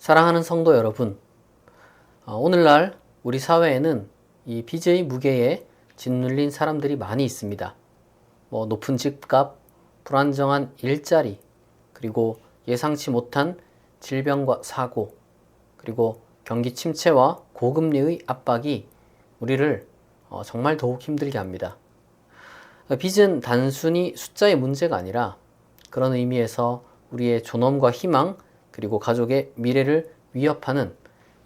사랑하는 성도 여러분, 오늘날 우리 사회에는 이 빚의 무게에 짓눌린 사람들이 많이 있습니다. 높은 집값, 불안정한 일자리, 그리고 예상치 못한 질병과 사고, 그리고 경기 침체와 고금리의 압박이 우리를 정말 더욱 힘들게 합니다. 빚은 단순히 숫자의 문제가 아니라 그런 의미에서 우리의 존엄과 희망, 그리고 가족의 미래를 위협하는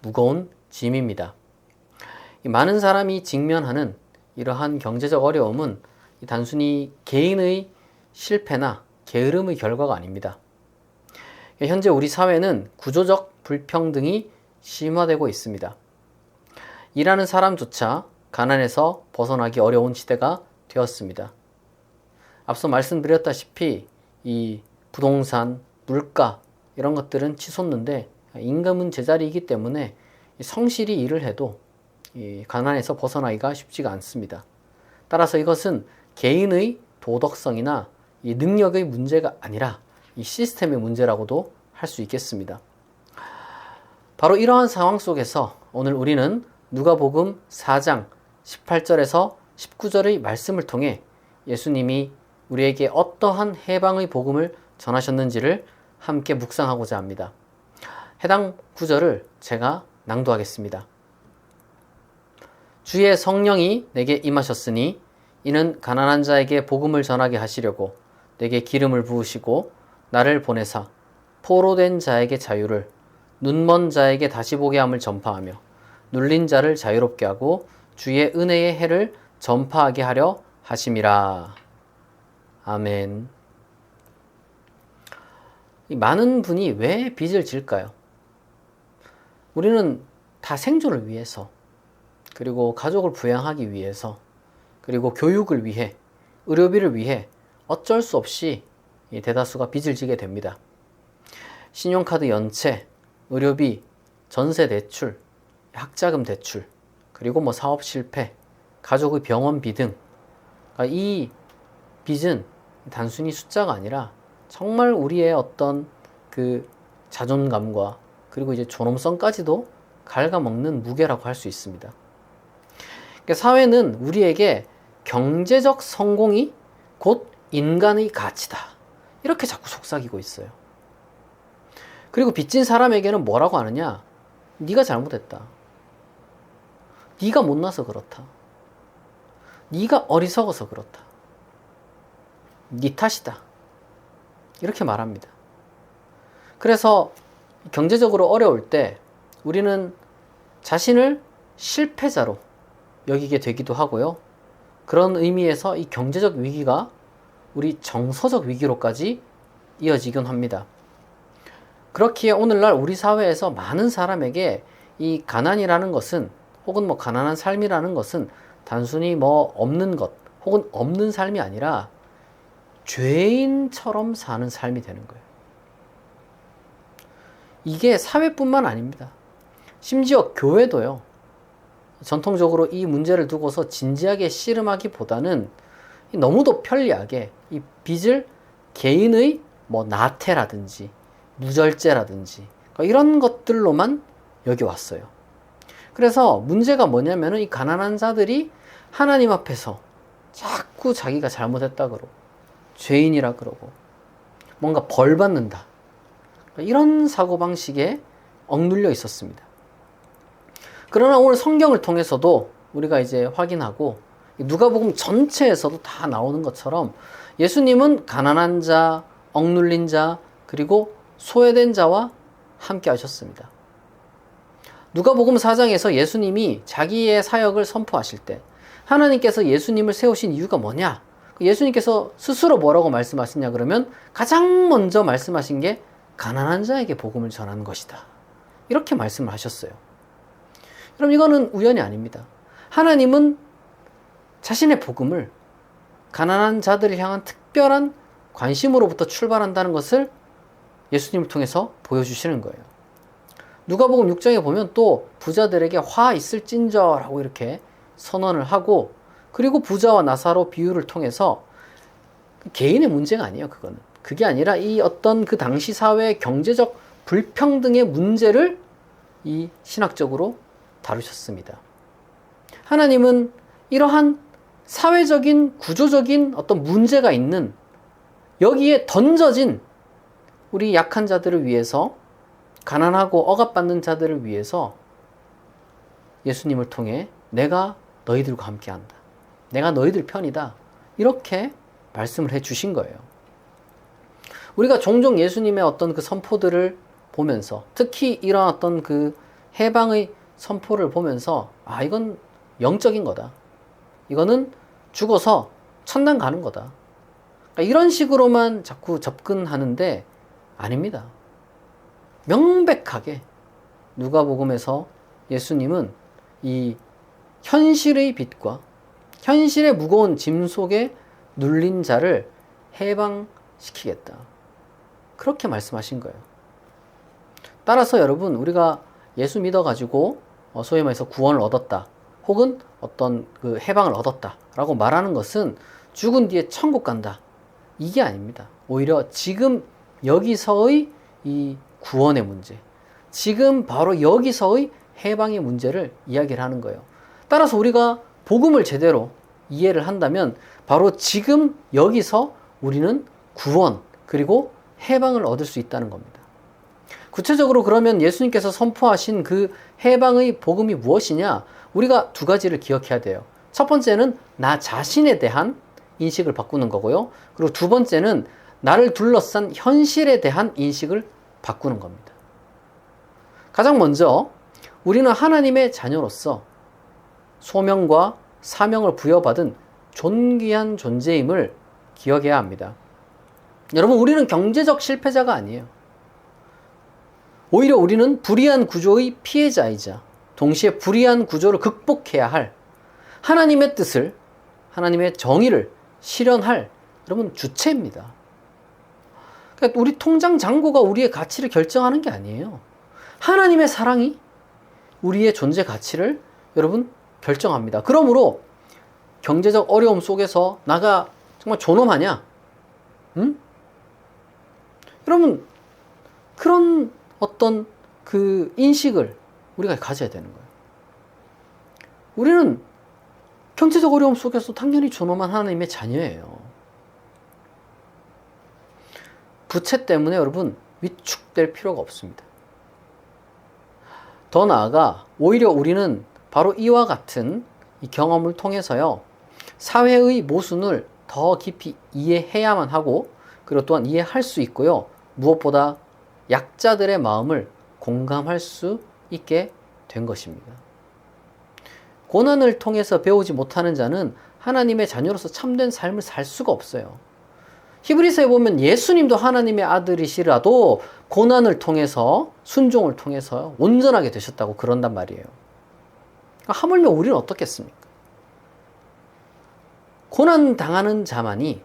무거운 짐입니다. 많은 사람이 직면하는 이러한 경제적 어려움은 단순히 개인의 실패나 게으름의 결과가 아닙니다. 현재 우리 사회는 구조적 불평등이 심화되고 있습니다. 일하는 사람조차 가난에서 벗어나기 어려운 시대가 되었습니다. 앞서 말씀드렸다시피 이 부동산, 물가 이런 것들은 치솟는데 임금은 제자리이기 때문에 성실히 일을 해도 이 가난에서 벗어나기가 쉽지가 않습니다. 따라서 이것은 개인의 도덕성이나 이 능력의 문제가 아니라 이 시스템의 문제라고도 할 수 있겠습니다. 바로 이러한 상황 속에서 오늘 우리는 누가복음 4장 18절에서 19절의 말씀을 통해 예수님이 우리에게 어떠한 해방의 복음을 전하셨는지를 함께 묵상하고자 합니다. 해당 구절을 제가 낭독하겠습니다. 주의 성령이 내게 임하셨으니 이는 가난한 자에게 복음을 전하게 하시려고 내게 기름을 부으시고 나를 보내사 포로된 자에게 자유를, 눈먼 자에게 다시 보게 함을 전파하며 눌린 자를 자유롭게 하고 주의 은혜의 해를 전파하게 하려 하심이라. 아멘. 많은 분이 왜 빚을 질까요? 우리는 다 생존을 위해서, 그리고 가족을 부양하기 위해서, 그리고 교육을 위해, 의료비를 위해 어쩔 수 없이 대다수가 빚을 지게 됩니다. 신용카드 연체, 의료비, 전세 대출, 학자금 대출, 그리고 사업 실패, 가족의 병원비 등 이 빚은 단순히 숫자가 아니라 정말 우리의 어떤 그 자존감과 그리고 이제 존엄성까지도 갉아먹는 무게라고 할 수 있습니다. 그러니까 사회는 우리에게 경제적 성공이 곧 인간의 가치다, 이렇게 자꾸 속삭이고 있어요. 그리고 빚진 사람에게는 뭐라고 하느냐? 네가 잘못했다. 네가 못나서 그렇다. 네가 어리석어서 그렇다. 네 탓이다. 이렇게 말합니다. 그래서 경제적으로 어려울 때 우리는 자신을 실패자로 여기게 되기도 하고요. 그런 의미에서 이 경제적 위기가 우리 정서적 위기로까지 이어지곤 합니다. 그렇기에 오늘날 우리 사회에서 많은 사람에게 이 가난이라는 것은, 혹은 가난한 삶이라는 것은 단순히 없는 것 혹은 없는 삶이 아니라 죄인처럼 사는 삶이 되는 거예요. 이게 사회뿐만 아닙니다. 심지어 교회도요, 전통적으로 이 문제를 두고서 진지하게 씨름하기보다는 너무도 편리하게 이 빚을 개인의 나태라든지 무절제라든지 이런 것들로만 여겨왔어요. 그래서 문제가 뭐냐면은 이 가난한 자들이 하나님 앞에서 자꾸 자기가 잘못했다 그러고 죄인이라 그러고 뭔가 벌 받는다, 이런 사고방식에 억눌려 있었습니다. 그러나 오늘 성경을 통해서도 우리가 이제 확인하고 누가복음 전체에서도 다 나오는 것처럼 예수님은 가난한 자, 억눌린 자, 그리고 소외된 자와 함께 하셨습니다. 누가복음 4장에서 예수님이 자기의 사역을 선포하실 때 하나님께서 예수님을 세우신 이유가 뭐냐? 예수님께서 스스로 뭐라고 말씀하시냐 그러면 가장 먼저 말씀하신 게 가난한 자에게 복음을 전하는 것이다, 이렇게 말씀을 하셨어요. 그럼 이거는 우연이 아닙니다. 하나님은 자신의 복음을 가난한 자들을 향한 특별한 관심으로부터 출발한다는 것을 예수님을 통해서 보여주시는 거예요. 누가복음 6장에 보면 또 부자들에게 화 있을진저라고 이렇게 선언을 하고, 그리고 부자와 나사로 비유를 통해서 개인의 문제가 아니에요. 그거는 그게 아니라 이 어떤 그 당시 사회의 경제적 불평등의 문제를 이 신학적으로 다루셨습니다. 하나님은 이러한 사회적인 구조적인 어떤 문제가 있는 여기에 던져진 우리 약한 자들을 위해서, 가난하고 억압받는 자들을 위해서 예수님을 통해 내가 너희들과 함께한다, 내가 너희들 편이다, 이렇게 말씀을 해 주신 거예요. 우리가 종종 예수님의 어떤 그 선포들을 보면서, 특히 이런 어떤 그 해방의 선포를 보면서, 아, 이건 영적인 거다, 이거는 죽어서 천당 가는 거다, 그러니까 이런 식으로만 자꾸 접근하는데 아닙니다. 명백하게 누가복음에서 예수님은 이 현실의 빛과 현실의 무거운 짐 속에 눌린 자를 해방시키겠다, 그렇게 말씀하신 거예요. 따라서 여러분, 우리가 예수 믿어가지고 소위 말해서 구원을 얻었다, 혹은 어떤 그 해방을 얻었다 라고 말하는 것은 죽은 뒤에 천국 간다, 이게 아닙니다. 오히려 지금 여기서의 이 구원의 문제, 지금 바로 여기서의 해방의 문제를 이야기를 하는 거예요. 따라서 우리가 복음을 제대로 이해를 한다면 바로 지금 여기서 우리는 구원 그리고 해방을 얻을 수 있다는 겁니다. 구체적으로 그러면 예수님께서 선포하신 그 해방의 복음이 무엇이냐? 우리가 두 가지를 기억해야 돼요. 첫 번째는 나 자신에 대한 인식을 바꾸는 거고요. 그리고 두 번째는 나를 둘러싼 현실에 대한 인식을 바꾸는 겁니다. 가장 먼저 우리는 하나님의 자녀로서 소명과 사명을 부여받은 존귀한 존재임을 기억해야 합니다. 여러분, 우리는 경제적 실패자가 아니에요. 오히려 우리는 불의한 구조의 피해자이자 동시에 불의한 구조를 극복해야 할, 하나님의 뜻을, 하나님의 정의를 실현할 여러분 주체입니다. 그러니까 우리 통장 잔고가 우리의 가치를 결정하는 게 아니에요. 하나님의 사랑이 우리의 존재 가치를 여러분 결정합니다. 그러므로 경제적 어려움 속에서 나가 정말 존엄하냐? 응? 여러분, 그런 어떤 그 인식을 우리가 가져야 되는 거예요. 우리는 경제적 어려움 속에서 당연히 존엄한 하나님의 자녀예요. 부채 때문에 여러분 위축될 필요가 없습니다. 더 나아가 오히려 우리는 바로 이와 같은 이 경험을 통해서요, 사회의 모순을 더 깊이 이해해야만 하고, 그리고 또한 이해할 수 있고요, 무엇보다 약자들의 마음을 공감할 수 있게 된 것입니다. 고난을 통해서 배우지 못하는 자는 하나님의 자녀로서 참된 삶을 살 수가 없어요. 히브리서에 보면 예수님도 하나님의 아들이시라도 고난을 통해서, 순종을 통해서 온전하게 되셨다고 그런단 말이에요. 하물며 우리는 어떻겠습니까? 고난 당하는 자만이,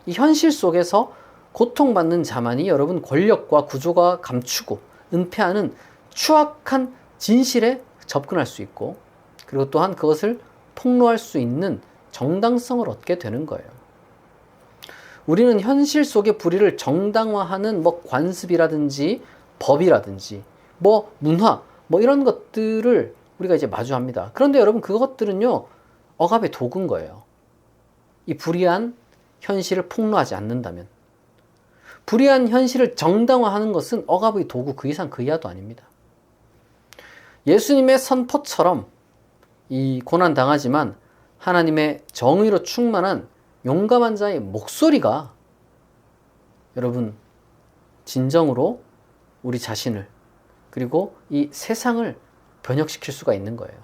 이 현실 속에서 고통받는 자만이 여러분 권력과 구조가 감추고 은폐하는 추악한 진실에 접근할 수 있고, 그리고 또한 그것을 폭로할 수 있는 정당성을 얻게 되는 거예요. 우리는 현실 속의 불의를 정당화하는 관습이라든지 법이라든지 문화 이런 것들을 우리가 이제 마주합니다. 그런데 여러분, 그것들은요 억압의 도구인 거예요. 이 불의한 현실을 폭로하지 않는다면, 불의한 현실을 정당화하는 것은 억압의 도구, 그 이상 그 이하도 아닙니다. 예수님의 선포처럼 이 고난 당하지만 하나님의 정의로 충만한 용감한 자의 목소리가 여러분 진정으로 우리 자신을, 그리고 이 세상을 변혁시킬 수가 있는 거예요.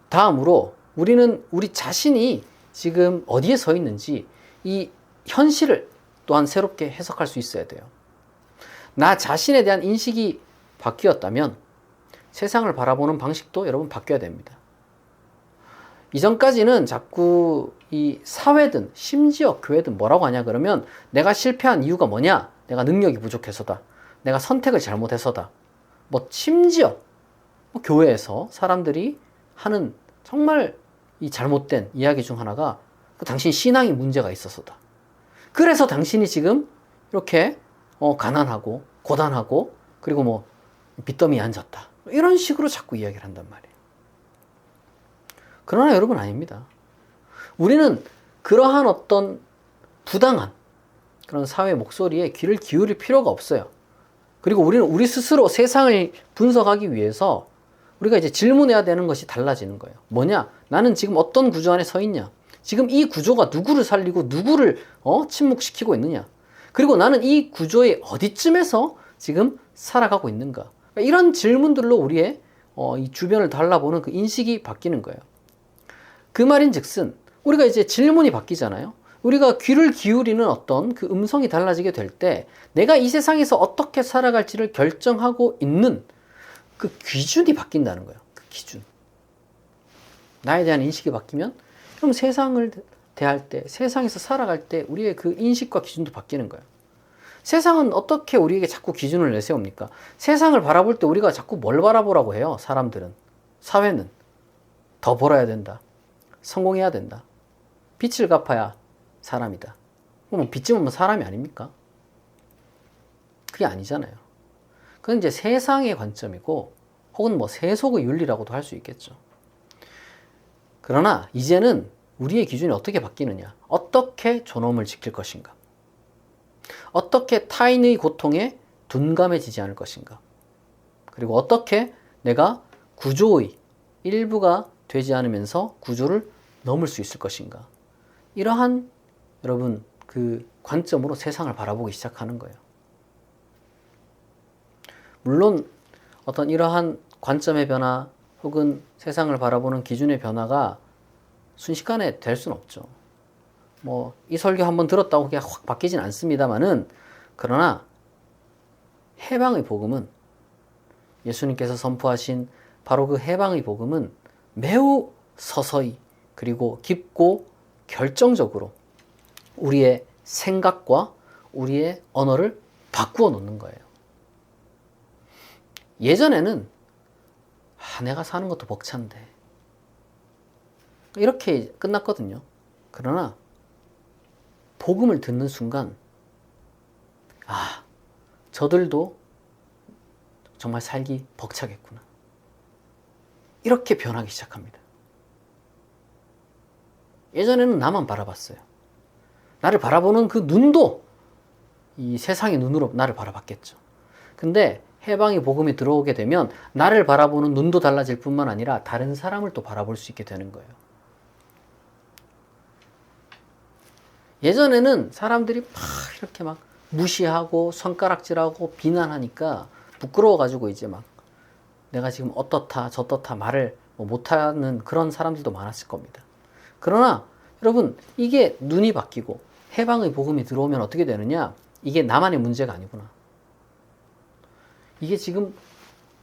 다음으로 우리는 우리 자신이 지금 어디에 서 있는지, 이 현실을 또한 새롭게 해석할 수 있어야 돼요. 나 자신에 대한 인식이 바뀌었다면 세상을 바라보는 방식도 여러분 바뀌어야 됩니다. 이전까지는 자꾸 이 사회든 심지어 교회든 뭐라고 하냐 그러면, 내가 실패한 이유가 뭐냐? 내가 능력이 부족해서다, 내가 선택을 잘못해서다, 심지어 교회에서 사람들이 하는 정말 이 잘못된 이야기 중 하나가 당신 신앙이 문제가 있어서다, 그래서 당신이 지금 이렇게 가난하고 고단하고 그리고 뭐 빚더미에 앉았다. 이런 식으로 자꾸 이야기를 한단 말이에요. 그러나 여러분 아닙니다. 우리는 그러한 어떤 부당한 그런 사회 목소리에 귀를 기울일 필요가 없어요. 그리고 우리는 우리 스스로 세상을 분석하기 위해서 우리가 이제 질문해야 되는 것이 달라지는 거예요. 뭐냐? 나는 지금 어떤 구조 안에 서 있냐? 지금 이 구조가 누구를 살리고 누구를 침묵시키고 있느냐? 그리고 나는 이 구조의 어디쯤에서 지금 살아가고 있는가? 이런 질문들로 우리의 이 주변을 달라보는 그 인식이 바뀌는 거예요. 그 말인즉슨 우리가 이제 질문이 바뀌잖아요. 우리가 귀를 기울이는 어떤 그 음성이 달라지게 될 때 내가 이 세상에서 어떻게 살아갈지를 결정하고 있는 그 기준이 바뀐다는 거예요. 그 기준. 나에 대한 인식이 바뀌면 그럼 세상을 대할 때, 세상에서 살아갈 때 우리의 그 인식과 기준도 바뀌는 거예요. 세상은 어떻게 우리에게 자꾸 기준을 내세웁니까? 세상을 바라볼 때 우리가 자꾸 뭘 바라보라고 해요? 사람들은. 사회는. 더 벌어야 된다. 성공해야 된다. 빚을 갚아야 사람이다. 그럼 빚 지으면 사람이 아닙니까? 그게 아니잖아요. 그건 이제 세상의 관점이고 혹은 뭐 세속의 윤리라고도 할 수 있겠죠. 그러나 이제는 우리의 기준이 어떻게 바뀌느냐? 어떻게 존엄을 지킬 것인가? 어떻게 타인의 고통에 둔감해지지 않을 것인가? 그리고 어떻게 내가 구조의 일부가 되지 않으면서 구조를 넘을 수 있을 것인가? 이러한 여러분 그 관점으로 세상을 바라보기 시작하는 거예요. 물론 어떤 이러한 관점의 변화 혹은 세상을 바라보는 기준의 변화가 순식간에 될 수는 없죠. 뭐 이 설교 한번 들었다고 그게 확 바뀌진 않습니다만은 그러나 해방의 복음은 예수님께서 선포하신 바로 그 해방의 복음은 매우 서서히 그리고 깊고 결정적으로 우리의 생각과 우리의 언어를 바꾸어 놓는 거예요. 예전에는 내가 사는 것도 벅찬데 이렇게 끝났거든요. 그러나 복음을 듣는 순간 저들도 정말 살기 벅차겠구나. 이렇게 변하기 시작합니다. 예전에는 나만 바라봤어요. 나를 바라보는 그 눈도 이 세상의 눈으로 나를 바라봤겠죠. 근데 해방의 복음이 들어오게 되면 나를 바라보는 눈도 달라질 뿐만 아니라 다른 사람을 또 바라볼 수 있게 되는 거예요. 예전에는 사람들이 막 이렇게 막 무시하고 손가락질하고 비난하니까 부끄러워가지고 이제 막 내가 지금 어떻다 저떻다 말을 못하는 그런 사람들도 많았을 겁니다. 그러나 여러분 이게 눈이 바뀌고 해방의 복음이 들어오면 어떻게 되느냐? 이게 나만의 문제가 아니구나. 이게 지금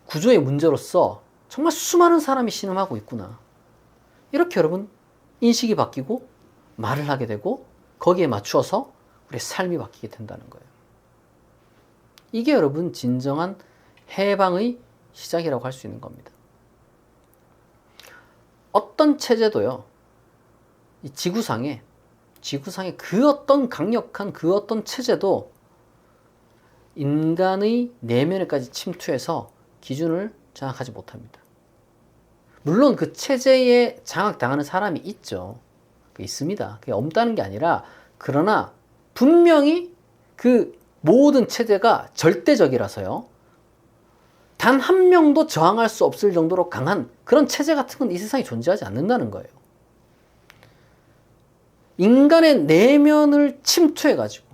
구조의 문제로서 정말 수많은 사람이 신음하고 있구나. 이렇게 여러분 인식이 바뀌고 말을 하게 되고 거기에 맞추어서 우리의 삶이 바뀌게 된다는 거예요. 이게 여러분 진정한 해방의 시작이라고 할 수 있는 겁니다. 어떤 체제도요, 이 지구상에 그 어떤 강력한 그 어떤 체제도 인간의 내면에까지 침투해서 기준을 장악하지 못합니다. 물론 그 체제에 장악당하는 사람이 있죠. 있습니다. 그게 없다는 게 아니라 그러나 분명히 그 모든 체제가 절대적이라서요. 단 한 명도 저항할 수 없을 정도로 강한 그런 체제 같은 건 이 세상에 존재하지 않는다는 거예요. 인간의 내면을 침투해가지고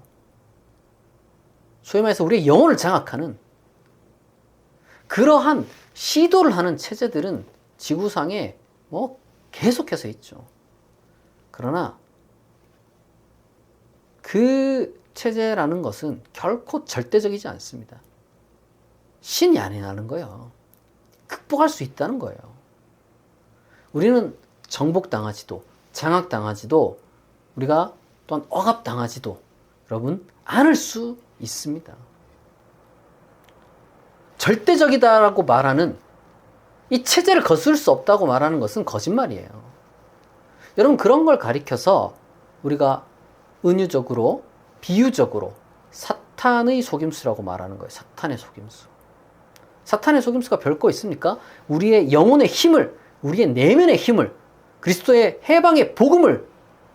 소위 말해서 우리의 영혼을 장악하는 그러한 시도를 하는 체제들은 지구상에 계속해서 있죠. 그러나 그 체제라는 것은 결코 절대적이지 않습니다. 신이 아니라는 거예요. 극복할 수 있다는 거예요. 우리는 정복당하지도 장악당하지도 우리가 또한 억압당하지도 여러분 않을 수 있습니다. 절대적이다라고 말하는 이 체제를 거스를 수 없다고 말하는 것은 거짓말이에요. 여러분 그런 걸 가리켜서 우리가 은유적으로 비유적으로 사탄의 속임수라고 말하는 거예요. 사탄의 속임수. 사탄의 속임수가 별거 있습니까? 우리의 영혼의 힘을, 우리의 내면의 힘을, 그리스도의 해방의 복음을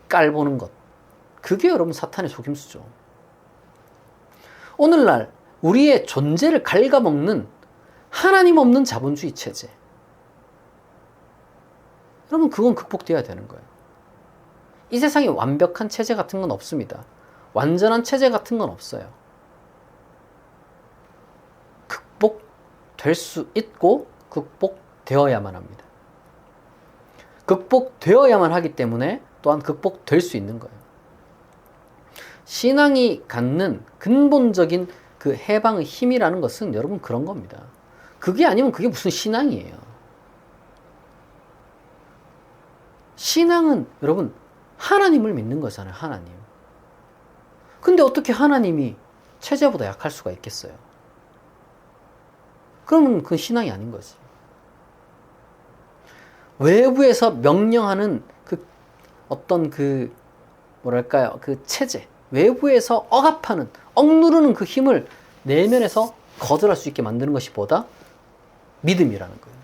깔보는 것. 그게 여러분 사탄의 속임수죠. 오늘날 우리의 존재를 갉아먹는 하나님 없는 자본주의 체제. 여러분 그건 극복되어야 되는 거예요. 이 세상에 완벽한 체제 같은 건 없습니다. 완전한 체제 같은 건 없어요. 극복될 수 있고 극복되어야만 합니다. 극복되어야만 하기 때문에 또한 극복될 수 있는 거예요. 신앙이 갖는 근본적인 그 해방의 힘이라는 것은 여러분 그런 겁니다. 그게 아니면 그게 무슨 신앙이에요. 신앙은 여러분 하나님을 믿는 거잖아요. 하나님. 근데 어떻게 하나님이 체제보다 약할 수가 있겠어요? 그러면 그건 신앙이 아닌 거지. 외부에서 명령하는 그 어떤 그 뭐랄까요? 그 체제, 외부에서 억압하는, 억누르는 그 힘을 내면에서 거절할 수 있게 만드는 것이 보다 믿음이라는 거예요.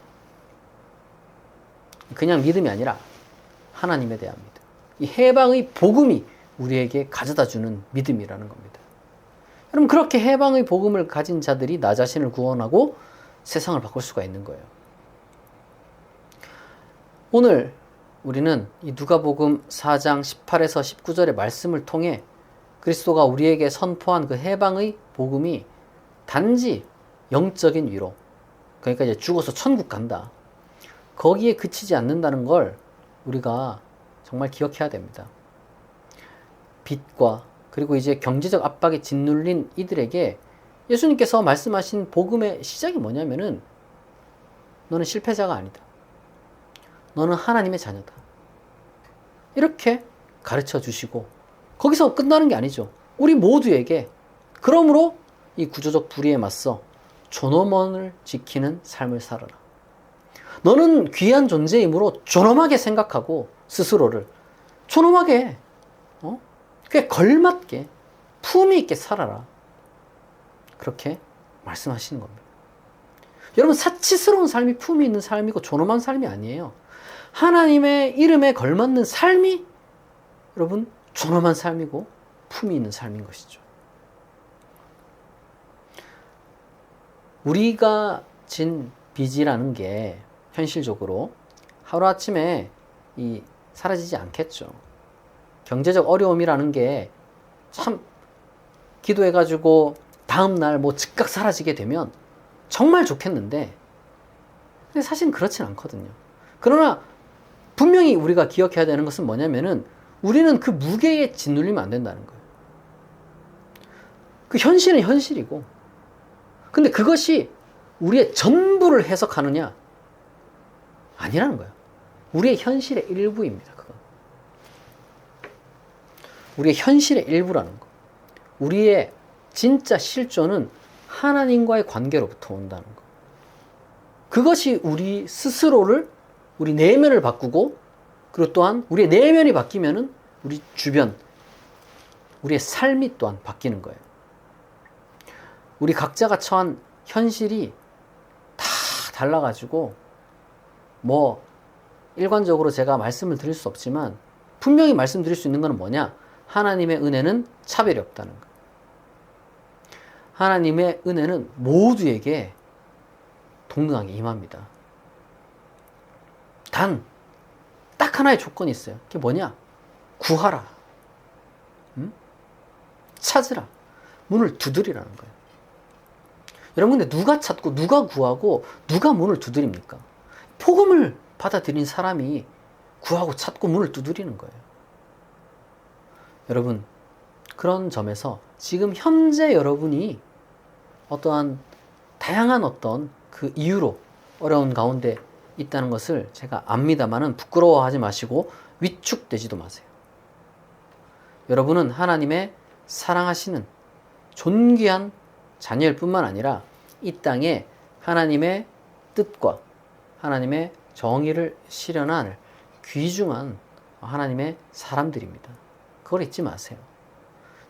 그냥 믿음이 아니라 하나님에 대한 믿음. 이 해방의 복음이 우리에게 가져다 주는 믿음이라는 겁니다. 여러분 그렇게 해방의 복음을 가진 자들이 나 자신을 구원하고 세상을 바꿀 수가 있는 거예요. 오늘 우리는 이 누가복음 4장 18에서 19절의 말씀을 통해 그리스도가 우리에게 선포한 그 해방의 복음이 단지 영적인 위로, 그러니까 이제 죽어서 천국 간다, 거기에 그치지 않는다는 걸 우리가 정말 기억해야 됩니다. 빚과 그리고 이제 경제적 압박에 짓눌린 이들에게 예수님께서 말씀하신 복음의 시작이 뭐냐면은 너는 실패자가 아니다. 너는 하나님의 자녀다. 이렇게 가르쳐 주시고 거기서 끝나는 게 아니죠. 우리 모두에게 그러므로 이 구조적 불의에 맞서 존엄을 지키는 삶을 살아라. 너는 귀한 존재이므로 존엄하게 생각하고 스스로를 존엄하게 그게 걸맞게 품위 있게 살아라. 그렇게 말씀하시는 겁니다. 여러분 사치스러운 삶이 품위 있는 삶이고 존엄한 삶이 아니에요. 하나님의 이름에 걸맞는 삶이 여러분 존엄한 삶이고 품위 있는 삶인 것이죠. 우리가 진 빚이라는 게 현실적으로 하루아침에 사라지지 않겠죠. 경제적 어려움이라는 게 참 기도해가지고 다음날 뭐 즉각 사라지게 되면 정말 좋겠는데 근데 사실은 그렇진 않거든요. 그러나 분명히 우리가 기억해야 되는 것은 뭐냐면은 우리는 그 무게에 짓눌리면 안 된다는 거예요. 그 현실은 현실이고 근데 그것이 우리의 전부를 해석하느냐? 아니라는 거예요. 우리의 현실의 일부입니다. 그건. 우리의 현실의 일부라는 거. 우리의 진짜 실존은 하나님과의 관계로부터 온다는 거. 그것이 우리 스스로를, 우리 내면을 바꾸고 그리고 또한 우리의 내면이 바뀌면은 우리 주변, 우리의 삶이 또한 바뀌는 거예요. 우리 각자가 처한 현실이 다 달라가지고 뭐 일관적으로 제가 말씀을 드릴 수 없지만 분명히 말씀드릴 수 있는 것은 뭐냐? 하나님의 은혜는 차별이 없다는 거. 하나님의 은혜는 모두에게 동등하게 임합니다. 단 딱 하나의 조건이 있어요. 그게 뭐냐? 구하라. 찾으라. 문을 두드리라는 거예요. 여러분 근데 누가 찾고 누가 구하고 누가 문을 두드립니까? 복음을 받아들인 사람이 구하고 찾고 문을 두드리는 거예요. 여러분 그런 점에서 지금 현재 여러분이 어떠한 다양한 어떤 그 이유로 어려운 가운데 있다는 것을 제가 압니다마는 부끄러워하지 마시고 위축되지도 마세요. 여러분은 하나님의 사랑하시는 존귀한 자녀일 뿐만 아니라 이 땅에 하나님의 뜻과 하나님의 정의를 실현할 귀중한 하나님의 사람들입니다. 그걸 잊지 마세요.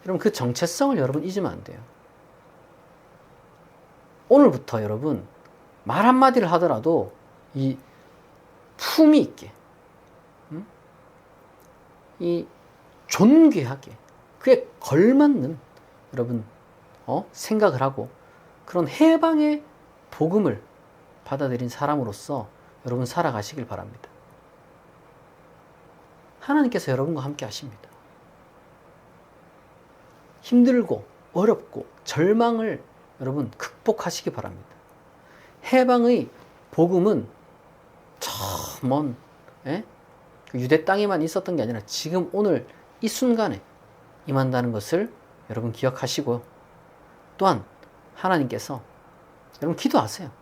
여러분 그 정체성을 여러분 잊으면 안 돼요. 오늘부터 여러분 말 한마디를 하더라도 이 품위 있게, 이 존귀하게, 그에 걸맞는 여러분 생각을 하고 그런 해방의 복음을 받아들인 사람으로서 여러분 살아가시길 바랍니다. 하나님께서 여러분과 함께 하십니다. 힘들고 어렵고 절망을 여러분 극복하시기 바랍니다. 해방의 복음은 저 먼 유대 땅에만 있었던 게 아니라 지금 오늘 이 순간에 임한다는 것을 여러분 기억하시고, 또한 하나님께서 여러분 기도하세요.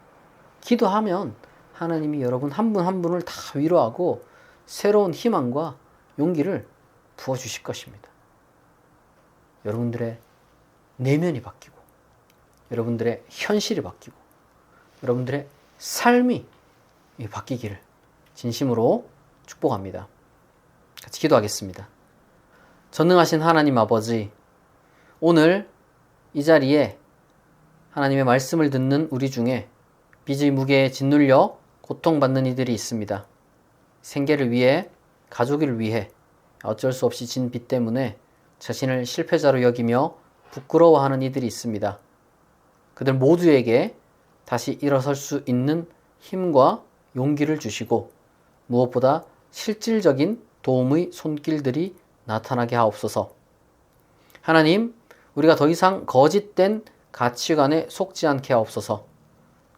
기도하면 하나님이 여러분 한 분 한 분을 다 위로하고 새로운 희망과 용기를 부어주실 것입니다. 여러분들의 내면이 바뀌고, 여러분들의 현실이 바뀌고, 여러분들의 삶이 바뀌기를 진심으로 축복합니다. 같이 기도하겠습니다. 전능하신 하나님 아버지, 오늘 이 자리에 하나님의 말씀을 듣는 우리 중에 빚의 무게에 짓눌려 고통받는 이들이 있습니다. 생계를 위해, 가족을 위해 어쩔 수 없이 진 빚 때문에 자신을 실패자로 여기며 부끄러워하는 이들이 있습니다. 그들 모두에게 다시 일어설 수 있는 힘과 용기를 주시고, 무엇보다 실질적인 도움의 손길들이 나타나게 하옵소서. 하나님, 우리가 더 이상 거짓된 가치관에 속지 않게 하옵소서.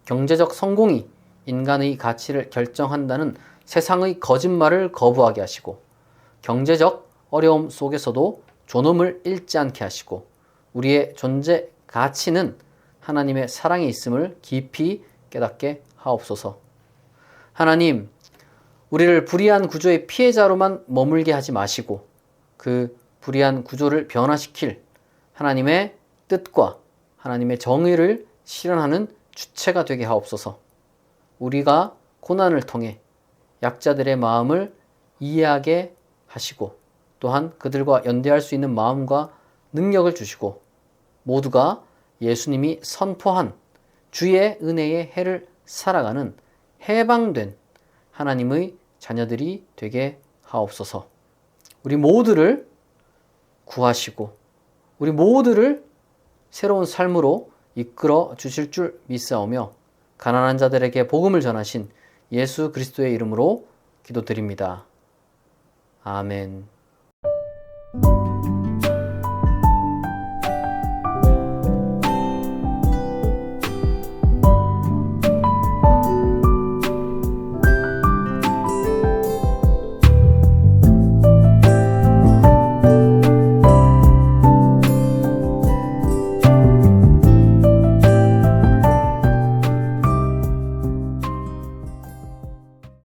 경제적 성공이 인간의 가치를 결정한다는 세상의 거짓말을 거부하게 하시고, 경제적 어려움 속에서도 존엄을 잃지 않게 하시고, 우리의 존재 가치는 하나님의 사랑에 있음을 깊이 깨닫게 하옵소서. 하나님, 우리를 불의한 구조의 피해자로만 머물게 하지 마시고 그 불의한 구조를 변화시킬 하나님의 뜻과 하나님의 정의를 실현하는 주체가 되게 하옵소서. 우리가 고난을 통해 약자들의 마음을 이해하게 하시고, 또한 그들과 연대할 수 있는 마음과 능력을 주시고, 모두가 예수님이 선포한 주의 은혜의 해를 살아가는 해방된 하나님의 자녀들이 되게 하옵소서. 우리 모두를 구하시고 우리 모두를 새로운 삶으로 이끌어 주실 줄 믿사오며, 가난한 자들에게 복음을 전하신 예수 그리스도의 이름으로 기도드립니다. 아멘.